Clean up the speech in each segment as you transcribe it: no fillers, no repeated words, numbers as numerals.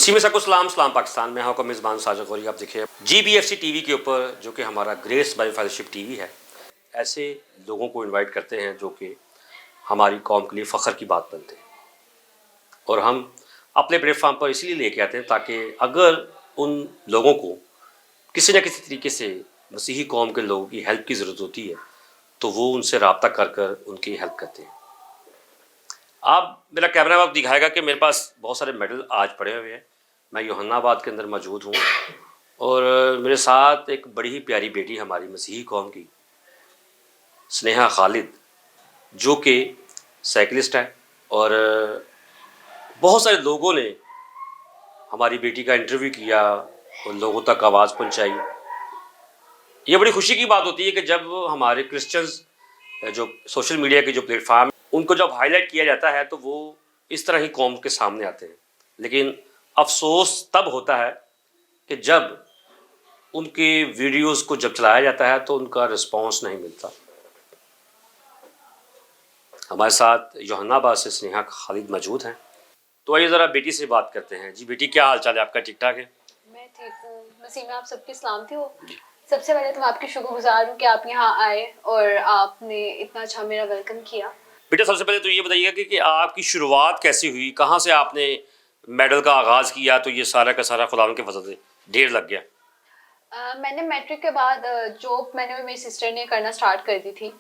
नसीम साको सलाम सलाम पाकिस्तान में हाँ को मेज़बान साजिद गौरी। आप देखिए GBFC टीवी के ऊपर जो कि हमारा ग्रेस बाय फेलोशिप टीवी है, ऐसे लोगों को इनवाइट करते हैं जो कि हमारी कौम के लिए फ़ख्र की बात बनते हैं और हम अपने प्लेटफॉर्म पर इसलिए लेके आते हैं ताकि अगर उन लोगों को किसी न किसी तरीके से मसीही कौम के लोगों की हेल्प की ज़रूरत होती है तो वो उनसे रब्ता कर कर उनकी हेल्प करते हैं। आप मेरा कैमरा आप दिखाएगा कि मेरे पास बहुत सारे मेडल आज पड़े हुए हैं। मैं यूहन्नाबाद के अंदर मौजूद हूँ और मेरे साथ एक बड़ी ही प्यारी बेटी हमारी मसीही कौम की स्नेहा खालिद जो कि साइकिलिस्ट है और बहुत सारे लोगों ने हमारी बेटी का इंटरव्यू किया और लोगों तक आवाज़ पहुँचाई। ये बड़ी खुशी की बात होती है कि जब हमारे क्रिश्चियंस जो सोशल मीडिया के जो प्लेटफार्म उनको जब हाईलाइट किया जाता है तो वो इस तरह ही कौम के सामने आते हैं, लेकिन अफसोस तब होता है कि जब उनके वीडियोस को जब चलाया जाता है तो उनका रिस्पांस नहीं मिलता। हमारे साथ यूहन्नाबाद से स्नेहा खालिद मौजूद हैं, तो आइए ज़रा बेटी से बात करते हैं। जी बेटी, क्या हाल चाल है आपका? ठीक ठाक है? मैं ठीक हूँ नसीम, आप सबकी सलामती हो। सबसे पहले तो मैं आपकी शुक्रगुजार हूँ कि आप यहाँ आए और आपने इतना अच्छा मेरा वेलकम किया। बेटा सबसे पहले तो ये बताइएगा कि आपकी शुरुआत कैसी हुई, कहाँ से आपने मेडल का आगाज़ किया तो ये सारा का सारा खुदा के फजल से ढेर लग गया? मैंने मैट्रिक के बाद जॉब मैंने और मेरी सिस्टर ने करना स्टार्ट कर दी थी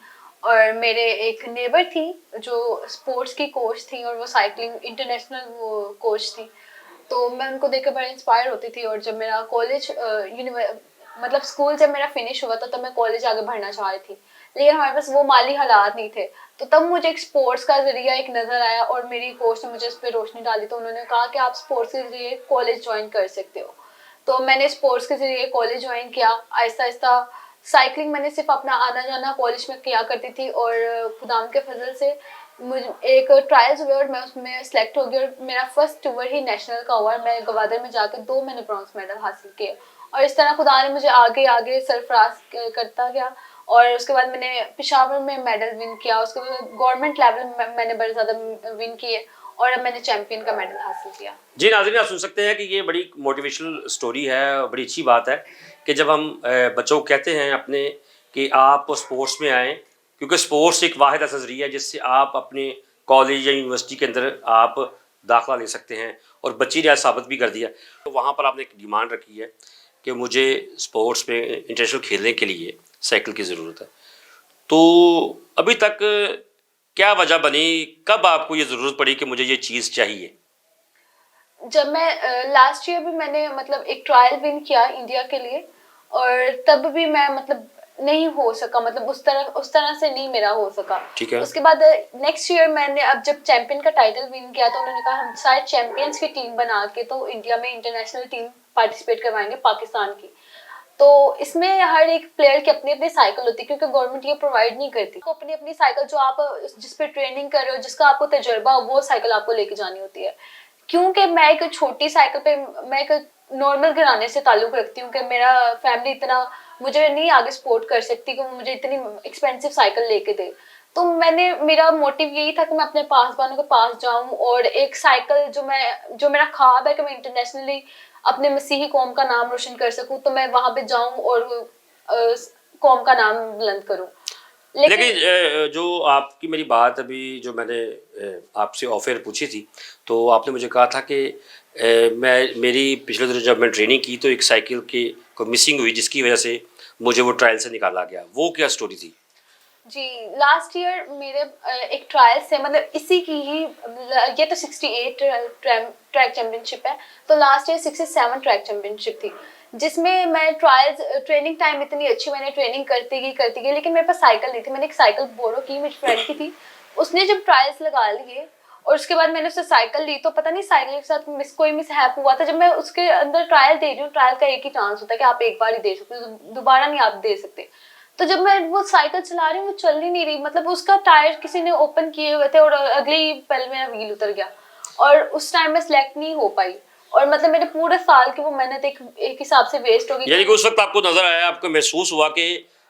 और मेरे एक नेबर थी जो स्पोर्ट्स की कोच थी और वो साइकिलिंग इंटरनेशनल वो कोच थी, तो मैं उनको देख कर बड़ा इंस्पायर होती थी। और जब मेरा कॉलेज मतलब स्कूल जब मेरा फिनिश हुआ था तब मैं कॉलेज आगे बढ़ना चाह रही थी, लेकिन हमारे पास वो माली हालात नहीं थे। तो तब मुझे एक स्पोर्ट्स का जरिया एक नज़र आया और मेरी कोच ने मुझे इस पर रोशनी डाली, तो उन्होंने कहा कि आप स्पोर्ट्स के जरिए कॉलेज ज्वाइन कर सकते हो। तो मैंने स्पोर्ट्स के जरिए कॉलेज ज्वाइन किया। आहिस्ता आहिस्ता साइकिलिंग मैंने सिर्फ अपना आना जाना कॉलेज में किया करती थी और खुदाम के फजल से मुझे एक ट्रायल्स हुए और मैं उसमें सेलेक्ट हो गई और मेरा फर्स्ट टूर ही नेशनल का हुआ। मैं गवादर में जाकर 2 मैंने ब्रॉन्ज मेडल हासिल किए और इस तरह खुदा ने मुझे आगे आगे सरफराज करता गया। और उसके बाद मैंने पेशावर में मेडल विन किया, उसके बाद गवर्नमेंट लेवल में मैंने बड़े ज़्यादा विन किए और अब मैंने चैम्पियन का मेडल हासिल किया। जी नाज़रीन, आप सुन सकते हैं कि ये बड़ी मोटिवेशनल स्टोरी है, बड़ी अच्छी बात है कि जब हम बच्चों को कहते हैं अपने कि आप स्पोर्ट्स में आएँ, क्योंकि स्पोर्ट्स एक वाहिद ऐसा ज़रिया है जिससे आप अपने कॉलेज या यूनिवर्सिटी के अंदर आप दाखिला ले सकते हैं और बच्ची ने आज साबित भी कर दिया। तो वहाँ पर आपने एक डिमांड रखी है कि मुझे स्पोर्ट्स में इंटरनेशनल खेलने के लिए साइकिल की ज़रूरत है। तो अभी तक क्या वजह बनी, कब आपको ये ज़रूरत पड़ी कि मुझे ये चीज़ चाहिए? जब मैं लास्ट ईयर भी मैंने मतलब एक ट्रायल विन किया इंडिया के लिए और तब भी मैं मतलब नहीं हो सका, मतलब उस तरह से नहीं मेरा हो सका। ठीक है। उसके बाद नेक्स्ट ईयर मैंने अब जब चैंपियन का टाइटल विन किया तो उन्होंने कहा हम शायद चैंपियंस की टीम बना के तो इंडिया में इंटरनेशनल टीम पार्टिसिपेट करवाएंगे पाकिस्तान की। तो इसमें हर एक प्लेयर की अपनी अपनी साइकिल होती है क्योंकि गवर्नमेंट ये प्रोवाइड नहीं करती। तो अपनी अपनी साइकिल जो आप जिस पे ट्रेनिंग कर रहे हो, जिसका आपको तजुर्बा हो, वो साइकिल आपको लेके जानी होती है। क्योंकि मैं एक छोटी साइकिल पे मैं एक नॉर्मल घराने से ताल्लुक रखती हूँ कि मेरा फैमिली इतना मुझे नहीं आगे सपोर्ट कर सकती कि वो मुझे इतनी एक्सपेंसिव साइकिल लेके दे। तो मेरा मोटिव यही था कि मैं अपने पासबानों के पास जाऊं और एक साइकिल जो मेरा ख्वाब है कि मैं इंटरनेशनली अपने मसीही कौम का नाम रोशन कर सकूं, तो मैं वहां पे जाऊं और कौम का नाम बुलंद करूं। लेकिन जो आपकी मेरी बात अभी जो मैंने आपसे ऑफर पूछी थी तो आपने मुझे कहा था कि मैं मेरी पिछले दिनों जब मैं ट्रेनिंग की तो एक साइकिल की को मिसिंग हुई जिसकी वजह से मुझे वो ट्रायल से निकाला गया। वो क्या स्टोरी थी? जी, लास्ट ईयर मेरे एक ट्रायल से मतलब इसी की ही ये तो 68 ट्रैक चैंपियनशिप है, तो लास्ट ईयर 67 ट्रैक चैंपियनशिप थी जिसमें मैं ट्रायल्स ट्रेनिंग टाइम इतनी अच्छी मैंने ट्रेनिंग करती गई लेकिन मेरे पास साइकिल नहीं थी। मैंने एक साइकिल बोरो की मेरी फ्रेंड की थी, उसने जब ट्रायल्स लगा लिए और उसके बाद मैंने उससे साइकिल ली तो पता नहीं साइकिल के साथ कोई मिसहैप हुआ था। जब मैं उसके अंदर ट्रायल दे रही हूँ, ट्रायल का एक ही चांस होता है कि आप एक बार ही दे सकते हो, दोबारा नहीं आप दे सकते। तो जब मैं वो साइकिल चला रही हूँ वो चल ही नहीं रही, मतलब उसका टायर किसी ने ओपन किए हुए थे और अगले ही पल मेरा व्हील उतर गया और उस टाइम में सिलेक्ट नहीं हो पाई और मतलब मेरे पूरे साल की वो मेहनत एक हिसाब से वेस्ट हो गई। यानी कि उस वक्त आपको नजर आया, आपको महसूस हुआ कि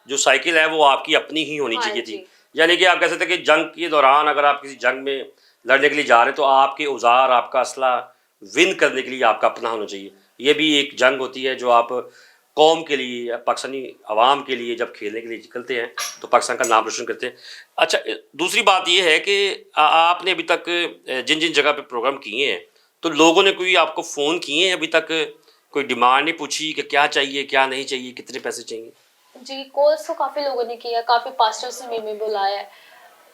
जो साइकिल है वो आपकी अपनी ही होनी चाहिए थी। यानी कि आप कह सकते हैं कि जंग के दौरान अगर आप किसी जंग में लड़ने के लिए जा रहे हैं तो आपके औजार, आपका असला विन करने के लिए आपका अपना होना चाहिए। ये भी एक जंग होती है जो आप कौम के लिए या पाकिस्तानी अवाम के लिए जब खेलने के लिए निकलते हैं तो पाकिस्तान का नाम रोशन करते हैं। अच्छा, दूसरी बात ये है कि आपने अभी तक जिन जिन जगह पे प्रोग्राम किए हैं तो लोगों ने कोई आपको फ़ोन किए हैं अभी तक, कोई डिमांड नहीं पूछी कि क्या चाहिए क्या नहीं चाहिए, कितने पैसे चाहिए? जी, कॉल्स तो काफ़ी लोगों ने किया, काफ़ी पास्टर्स ने भी बुलाया है।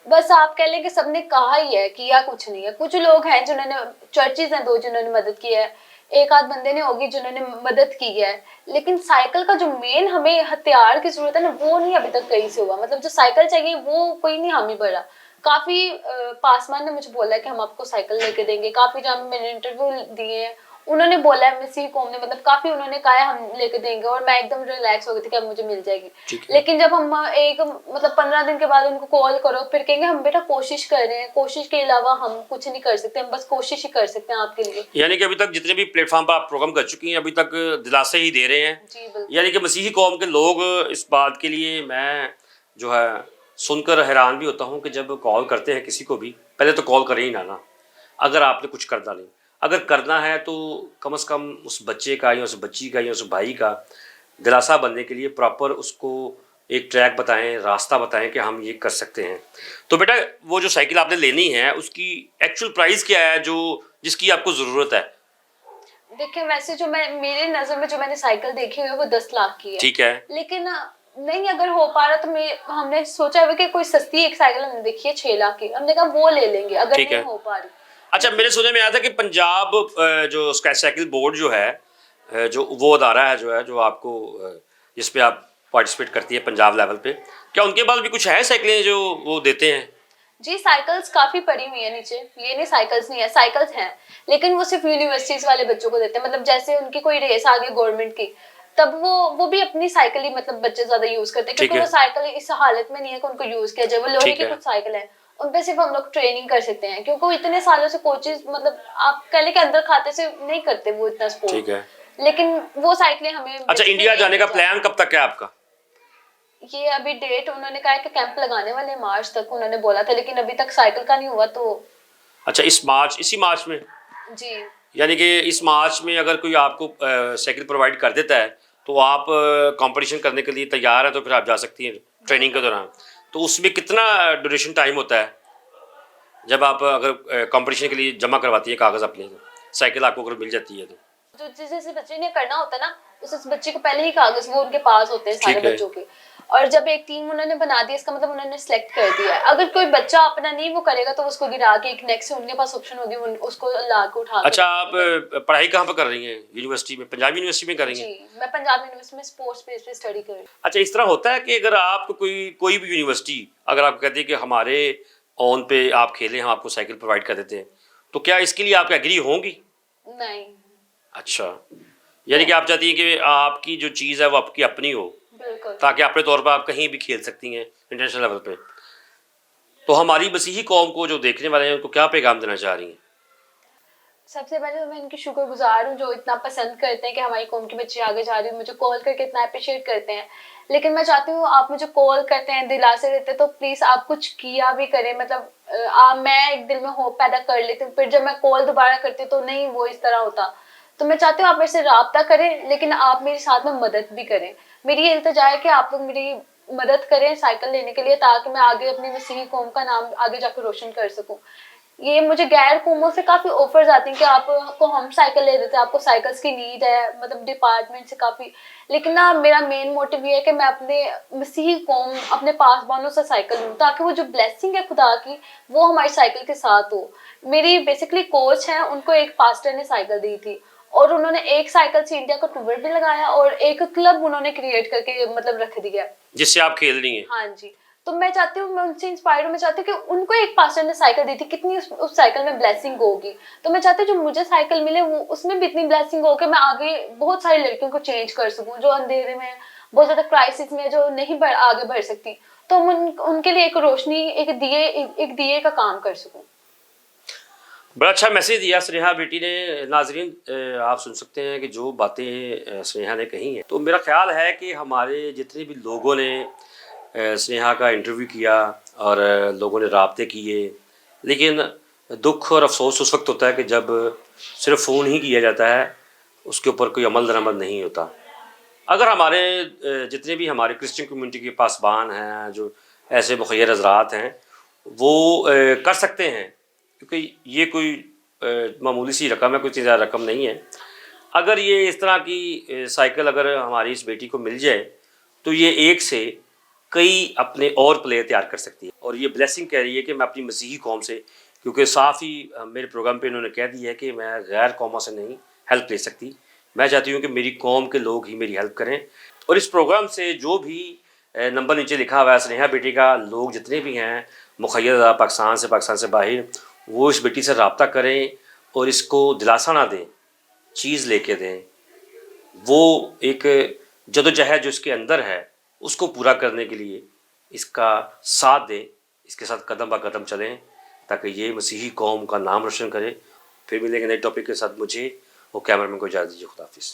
बस आप कह लें कि सबने कहा ही है, किया कुछ नहीं है। कुछ लोग हैं जिन्होंने, चर्चेज़ हैं 2 जिन्होंने मदद की है, एक आध बंदे ने होगी जिन्होंने मदद की है। लेकिन साइकिल का जो मेन हमें हथियार की ज़रूरत है ना, वो नहीं अभी तक कहीं से हुआ। मतलब जो साइकिल चाहिए वो कोई नहीं हामी भरा। काफ़ी पासवान ने मुझे बोला है कि हम आपको साइकिल लेके देंगे। काफ़ी जहाँ मैंने इंटरव्यू दिए हैं, उन्होंने बोला है, मसीह कौम ने मतलब काफ़ी उन्होंने कहा है हम लेके देंगे, और मैं एकदम रिलैक्स हो गई थी कि अब मुझे मिल जाएगी। ठीक है। लेकिन जब हम एक मतलब 15 दिन के बाद उनको कॉल करो, फिर कहेंगे हम बेटा कोशिश कर रहे हैं, कोशिश के अलावा हम कुछ नहीं कर सकते, हम बस कोशिश ही कर सकते हैं आपके लिए। यानी कि अभी तक जितने भी प्लेटफॉर्म पर आप प्रोग्राम कर चुकी हैं अभी तक दिलासे ही दे रहे हैं। जी बिल्कुल। यानी कि मसीही कौम के लोग, इस बात के लिए मैं जो है सुनकर हैरान भी होता हूँ कि जब कॉल करते हैं किसी को भी, पहले तो कॉल करें ही ना, अगर आपने कुछ करना नहीं। अगर करना है तो कम से कम उस बच्चे का या उस बच्ची का या उस भाई का दिलासा बनने के लिए प्रॉपर उसको एक ट्रैक बताएं, रास्ता बताएं कि हम ये कर सकते हैं। तो बेटा, वो जो साइकिल आपने लेनी है उसकी एक्चुअल प्राइस क्या है जो जिसकी आपको ज़रूरत है? देखिए वैसे जो मैं, मेरे नजर में जो मैंने साइकिल देखी हुई है वो 10 लाख की है। ठीक है। लेकिन नहीं अगर हो पा रहा तो मैं, हमने सोचा है कि कोई सस्ती एक साइकिल हमने देखी है 6 लाख की, हमने कहा वो ले लेंगे अगर ठीक नहीं है। हो पा रही। अच्छा, मेरे सुनने में आया था कि पंजाब जो साइकिल बोर्ड जो है, जो वो अदारा है जो आपको जिस पे आप पार्टिसिपेट करती है पंजाब लेवल पे, क्या उनके पास भी कुछ है साइकिलें जो वो देते हैं? जी साइकिल्स काफी पड़ी हुई है नीचे, ये नहीं साइकिल्स नहीं है, साइकिल्स हैं, लेकिन वो सिर्फ यूनिवर्सिटीज वाले बच्चों को देते हैं। मतलब जैसे उनकी कोई रेस आ गई गवर्नमेंट की, तब वो भी अपनी साइकिल ही मतलब बच्चे ज्यादा यूज करते हैं, ठीक क्योंकि है। वो साइकिल इस हालत में नहीं है कि उनको यूज किया जाए। वो लोहे ठीक की है। कुछ साइकिल है, उन पे सिर्फ हम लोग ट्रेनिंग कर सकते हैं, क्योंकि वो इतने सालों से कोचेज मतलब आप कह लें कि अंदर खाते से नहीं करते वो इतना ठीक है। स्पोर्ट। लेकिन वो साइकिलें हमें अच्छा, basically इंडिया जाने का लेके प्लान कब तक है आपका? ये अभी डेट उन्होंने कहा है कि कैंप लगाने वाले हैं, मार्च तक उन्होंने बोला था, लेकिन अभी तक साइकिल का नहीं हुआ तो। अच्छा, इसी मार्च में? जी यानी कि इस मार्च में अगर कोई आपको साइकिल प्रोवाइड कर देता है तो आप कंपटीशन करने के लिए तैयार हैं, तो फिर आप जा सकती हैं ट्रेनिंग के दौरान। तो उसमें कितना ड्यूरेशन टाइम होता है जब आप अगर कंपटीशन के लिए जमा करवाती है कागज़ अपने, तो साइकिल आपको अगर मिल जाती है तो? जो जिस जिस बच्चे ने करना होता है ना, उस बच्चे को पहले ही कागज वो उनके पास होते हैं सारे ठीक है। बच्चों के। और जब एक टीम उन्होंने बना दी, इसका मतलब उन्होंने सिलेक्ट कर दिया है। अगर कोई बच्चा अपना नहीं वो करेगा तो उसको गिरा के एक नेक्स्ट उनके पास ऑप्शन होगी, उसको ला के उठा के अच्छा, आप रखेंगे। पढ़ाई कहाँ पर कर रही हैं? यूनिवर्सिटी में, पंजाब यूनिवर्सिटी में कर रही जी हैं? मैं पंजाब यूनिवर्सिटी में स्पोर्ट्स बेस पे स्टडी कर रही हूँ। अच्छा, इस तरह होता है कि अगर आपको कोई कोई भी यूनिवर्सिटी अगर आप कहती है कि हमारे ऑन पे आप खेलें, हम आपको साइकिल प्रोवाइड कर देते हैं, तो क्या इसके लिए आप एग्री होंगी? नहीं। अच्छा, यानी कि आप चाहती हैं कि आपकी जो चीज़ है वो आपकी अपनी हो, बिल्कुल। ताकि अपने तौर पर आप कहीं भी खेल सकती हैं इंटरनेशनल लेवल पे। तो हमारी मसीही कौम को जो देखने वाले हैं उनको क्या पैगाम देना चाह रही हैं? सबसे पहले तो मैं इनकी शुक्रगुजार हूँ जो इतना पसंद करते हैं कि हमारी कौम के बच्चे आगे जा रहे हैं, मुझे कॉल करके इतना अप्रिशिएट करते हैं। लेकिन मैं चाहती हूँ आप मुझे कॉल करते हैं, दिलासे देते हैं, तो प्लीज़ आप कुछ किया भी करें। मतलब मैं एक दिल में होप पैदा कर लेती हूँ, फिर जब मैं कॉल दोबारा करती हूँ तो नहीं वो इस तरह होता। तो मैं चाहती हूँ आप मेरे से राब्ता करें, लेकिन आप मेरे साथ में मदद भी करें। मेरी ये इल्तिजा है कि आप लोग मेरी मदद करें साइकिल लेने के लिए, ताकि मैं आगे अपनी मसीही कौम का नाम आगे जाकर रोशन कर सकूं। ये मुझे गैर कौमों से काफ़ी ऑफर्स आती हैं कि आपको हम साइकिल ले देते हैं, आपको साइकिल्स की नीड है, मतलब डिपार्टमेंट से काफ़ी। लेकिन ना मेरा मेन मोटिव ये है कि मैं अपने मसीही कौम, अपने पासबानों से साइकिल लूँ, ताकि वो जो ब्लेसिंग है खुदा की वो हमारी साइकिल के साथ हो। मेरी बेसिकली कोच हैं, उनको एक पास्टर ने साइकिल दी थी, और उन्होंने एक साइकिल से इंडिया का टूर भी लगाया, और एक क्लब उन्होंने क्रिएट करके मतलब रख दिया, जिससे आप खेल रही हैं? हाँ जी। तो मैं चाहती हूँ, मैं उनसे इंस्पायर हूँ, मैं चाहती हूँ कि उनको एक पास्टर ने साइकिल दी थी, कितनी उस साइकिल में ब्लेसिंग होगी। तो मैं चाहती हूँ जो मुझे साइकिल मिले वो उसमें भी इतनी ब्लेसिंग हो कि मैं आगे बहुत सारी लड़कियों को चेंज कर सकूँ, जो अंधेरे में, बहुत ज़्यादा क्राइसिस में, जो नहीं आगे बढ़ सकती। तो उनके लिए एक रोशनी, एक दिए का काम कर सकूँ। बड़ा अच्छा मैसेज दिया स्नेहा बेटी ने। नाजरीन, आप सुन सकते हैं कि जो बातें स्नेहा ने कही हैं, तो मेरा ख्याल है कि हमारे जितने भी लोगों ने स्नेहा का इंटरव्यू किया और लोगों ने राब्ते किए, लेकिन दुख और अफसोस उस वक्त होता है कि जब सिर्फ फ़ोन ही किया जाता है, उसके ऊपर कोई अमल दरामद नहीं होता। अगर हमारे जितने भी हमारे क्रिश्चियन कम्युनिटी के पासबान हैं, जो ऐसे मुखय्यर हज़रात हैं, वो कर सकते हैं, क्योंकि ये कोई मामूली सी रकम है, कोई इतनी ज़्यादा रकम नहीं है। अगर ये इस तरह की साइकिल अगर हमारी इस बेटी को मिल जाए, तो ये एक से कई अपने और प्लेयर तैयार कर सकती है। और ये ब्लेसिंग कह रही है कि मैं अपनी मसीही कौम से, क्योंकि साफ़ ही मेरे प्रोग्राम पे इन्होंने कह दिया है कि मैं गैर कौमों से नहीं हेल्प ले सकती। मैं चाहती हूँ कि मेरी कौम के लोग ही मेरी हेल्प करें। और इस प्रोग्राम से जो भी नंबर नीचे लिखा हुआ है स्नेहा बेटी का, लोग जितने भी हैं मुखय्यद पाकिस्तान से बाहर, वो इस बेटी से रब्ता करें और इसको दिलासा ना दें, चीज़ लेके दें। वो एक जदोजहद जो इसके अंदर है, उसको पूरा करने के लिए इसका साथ दें, इसके साथ कदम ब कदम चलें, ताकि ये मसीही कौम का नाम रोशन करे। फिर मिलेंगे नए टॉपिक के साथ। मुझे और कैमरामैन को इजाज़त दीजिए। खुदा हाफिज़।